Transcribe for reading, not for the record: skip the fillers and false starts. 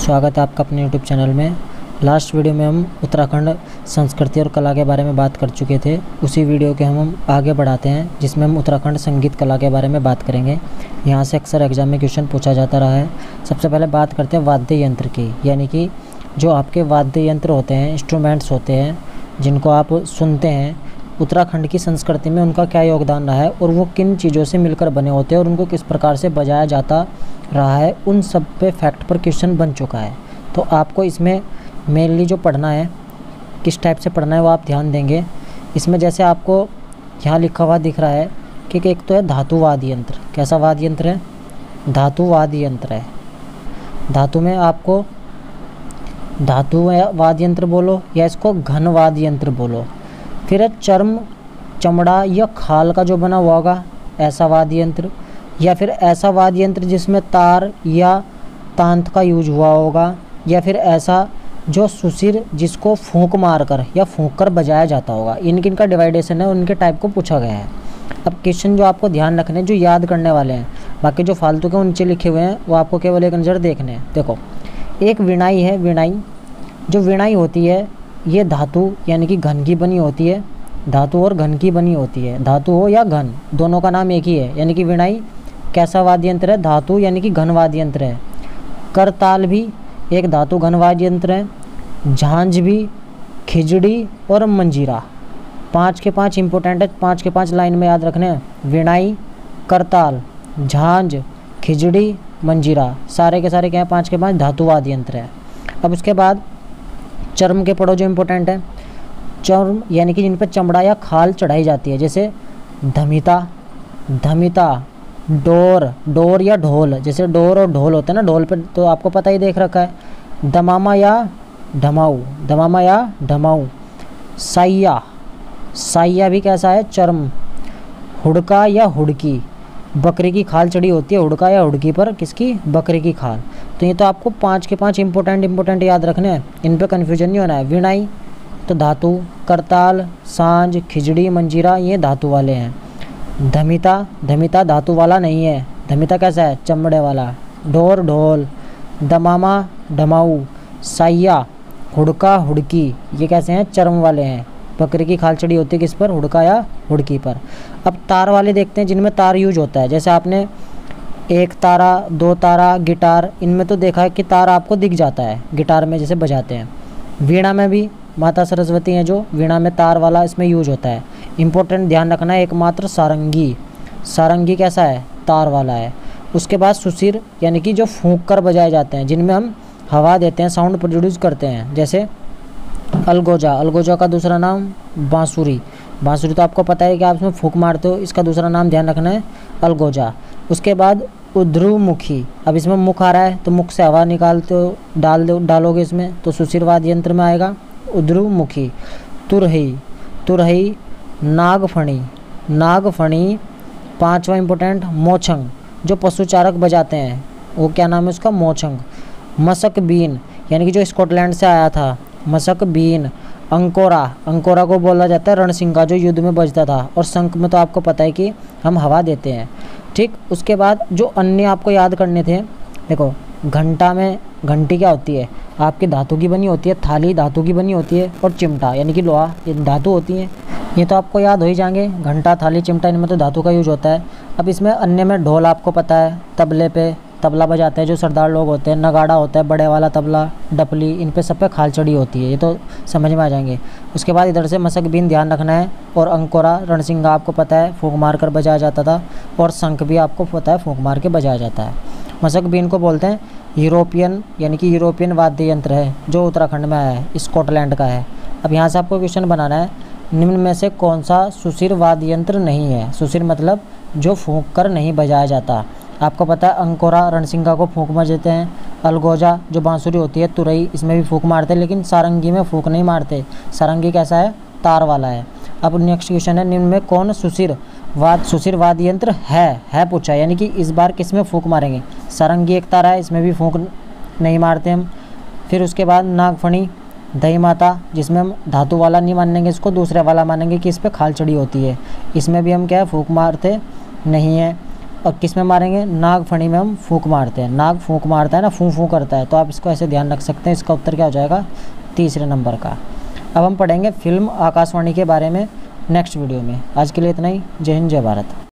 स्वागत है आपका अपने YouTube चैनल में। लास्ट वीडियो में हम उत्तराखंड संस्कृति और कला के बारे में बात कर चुके थे। उसी वीडियो के हम आगे बढ़ाते हैं, जिसमें हम उत्तराखंड संगीत कला के बारे में बात करेंगे। यहाँ से अक्सर एग्जाम में क्वेश्चन पूछा जाता रहा है। सबसे पहले बात करते हैं वाद्य यंत्र की, यानी कि जो आपके वाद्य यंत्र होते हैं, इंस्ट्रूमेंट्स होते हैं जिनको आप सुनते हैं, उत्तराखंड की संस्कृति में उनका क्या योगदान रहा है और वो किन चीज़ों से मिलकर बने होते हैं और उनको किस प्रकार से बजाया जाता रहा है, उन सब पे फैक्ट पर क्वेश्चन बन चुका है। तो आपको इसमें मेनली जो पढ़ना है, किस टाइप से पढ़ना है वो आप ध्यान देंगे। इसमें जैसे आपको यहाँ लिखा हुआ दिख रहा है कि एक तो है धातु वाद्य यंत्र। कैसा वाद्य यंत्र है? धातु वाद्य यंत्र है। धातु में आपको धातु वाद्य यंत्र बोलो या इसको घन वाद्य यंत्र बोलो। फिर है चर्म, चमड़ा या खाल का जो बना हुआ होगा, ऐसा वाद्य यंत्र, या फिर ऐसा वाद्य यंत्र जिसमें तार या तांत का यूज हुआ होगा, या फिर ऐसा जो सुसिर जिसको फूंक मार कर या फूंक कर बजाया जाता होगा। इनका डिवाइडेशन है, उनके टाइप को पूछा गया है। अब क्वेश्चन जो आपको ध्यान रखने, जो याद करने वाले हैं, बाकी जो फालतू के नीचे लिखे हुए हैं वो आपको केवल एक नज़र देखने हैं। देखो, एक विनाई है। विनाई, जो विनाई होती है ये धातु यानी कि घन की बनी होती है। धातु और घन की बनी होती है। धातु हो या घन, दोनों का नाम एक ही है। यानी कि विनाई कैसा वाद्य यंत्र है? धातु यानी कि घन वाद्य यंत्र है। करताल भी एक धातु घन वाद्य यंत्र है। झांझ भी, खिजड़ी और मंजीरा, 5 के 5 इंपॉर्टेंट है। 5 के 5 लाइन में याद रखने हैं। विनाई, करताल, झांझ, खिजड़ी, मंजीरा, सारे के सारे क्या है? 5 के 5 धातु वाद्य यंत्र है। अब उसके बाद चर्म के पढ़ो जो इम्पोर्टेंट है। चर्म यानी कि जिन पर चमड़ा या खाल चढ़ाई जाती है, जैसे धमिता, धमिता, डोर या ढोल। जैसे डोर और ढोल होते हैं ना, ढोल पे तो आपको पता ही देख रखा है। दमामा या ढमाऊ, दमामा या ढमाऊ। साइया, साइया भी कैसा है? चर्म। हुड़का या हुड़की, बकरी की खाल चढ़ी होती है हुड़का या हुड़की पर, किसकी? बकरी की खाल। तो ये तो आपको 5 के 5 इंपॉर्टेंट याद रखने हैं, इन पे कन्फ्यूजन नहीं होना है। विनाई तो धातु, करताल, सांझ, खिजड़ी, मंजीरा ये धातु वाले हैं। धमिता, धमिता धातु वाला नहीं है। धमिता कैसा है? चमड़े वाला। डोर, ढोल। दमामा, ढमाऊ। साइया, हुड़का, हुड़की, ये कैसे हैं? चर्म वाले हैं। बकरी की खाल चढ़ी होती है किस पर? हुड़का या हुड़की पर। अब तार वाले देखते हैं, जिनमें तार यूज होता है। जैसे आपने 1 तारा, 2 तारा, गिटार, इनमें तो देखा है कि तार आपको दिख जाता है गिटार में जैसे बजाते हैं। वीणा में भी माता सरस्वती हैं जो, वीणा में तार वाला इसमें यूज होता है। इंपॉर्टेंट ध्यान रखना है। एकमात्र सारंगी, सारंगी कैसा है? तार वाला है। उसके बाद सुसिर यानी कि जो फूंक कर बजाए जाते हैं, जिनमें हम हवा देते हैं, साउंड प्रोड्यूस करते हैं। जैसे अलगोजा, अलगोजा का दूसरा नाम बांसुरी। बांसुरी तो आपको पता है कि आप इसमें फूंक मारते हो, इसका दूसरा नाम ध्यान रखना है, अलगोजा। उसके बाद उध्रुमुखी, अब इसमें मुख आ रहा है तो मुख से हवा निकालते हो, डालोगे इसमें, तो सुसिर वाद्य यंत्र में आएगा उध्रुमुखी। तुरही, तुरही। नागफणी, नागफणी। 5वां इंपॉर्टेंट मोछंग, जो पशुचारक बजाते हैं वो क्या नाम है उसका? मोछंग। मसक बीन यानी कि जो स्कॉटलैंड से आया था, मसक बीन। अंकोरा, अंकोरा को बोला जाता है रणसिंगा, जो युद्ध में बजता था। और शंख में तो आपको पता है कि हम हवा देते हैं, ठीक। उसके बाद जो अन्य आपको याद करने थे, देखो घंटा में घंटी क्या होती है? आपकी धातु की बनी होती है। थाली धातु की बनी होती है। और चिमटा यानी कि लोहा, ये धातु होती है। ये तो आपको याद हो ही जाएंगे। घंटा, थाली, चिमटा, इनमें तो धातु का यूज होता है। अब इसमें अन्य में ढोल आपको पता है, तबले पे तबला बजाते हैं जो सरदार लोग होते हैं। नगाड़ा होता है बड़े वाला तबला, डपली, इन पे सब पे खाल चढ़ी होती है, ये तो समझ में आ जाएंगे। उसके बाद इधर से मसक बीन ध्यान रखना है। और अंकोरा, रणसिंगा आपको पता है फूंक मार कर बजाया जाता था। और शंख भी आपको पता है फूंक मार के बजाया जाता है। मसक बीन को बोलते हैं यूरोपियन, यानी कि यूरोपियन वाद्य यंत्र है, जो उत्तराखंड में आया है, स्कॉटलैंड का है। अब यहाँ से आपको क्वेश्चन बनाना है, निम्न में से कौन सा सुसिर वाद्य यंत्र नहीं है? सुसिर मतलब जो फूंक कर नहीं बजाया जाता। आपको पता है अंकोरा रणसिंगा को फूंक मार देते हैं। अलगोजा जो बांसुरी होती है, तुरई, इसमें भी फूंक मारते हैं, लेकिन सारंगी में फूंक नहीं मारते। सारंगी कैसा है? तार वाला है। अब नेक्स्ट क्वेश्चन है, निम्न में कौन सुसिर वाद्य यंत्र है पूछा, यानी कि इस बार किस में फूंक मारेंगे? सारंगी एक तारा है, इसमें भी फूंक नहीं मारते हम। फिर उसके बाद नागफणी, दही माता, जिसमें हम धातु वाला नहीं मानेंगे, इसको दूसरे वाला मानेंगे कि इस पर खाल चढ़ी होती है, इसमें भी हम क्या है? फूंक मारते नहीं है। और किस में मारेंगे, नागफणी में हम फूंक मारते हैं। नाग फूंक मारता है ना, फूं फूं करता है, तो आप इसको ऐसे ध्यान रख सकते हैं। इसका उत्तर क्या हो जाएगा, तीसरे नंबर का। अब हम पढ़ेंगे फिल्म आकाशवाणी के बारे में नेक्स्ट वीडियो में। आज के लिए इतना ही। जय हिंद, जय भारत।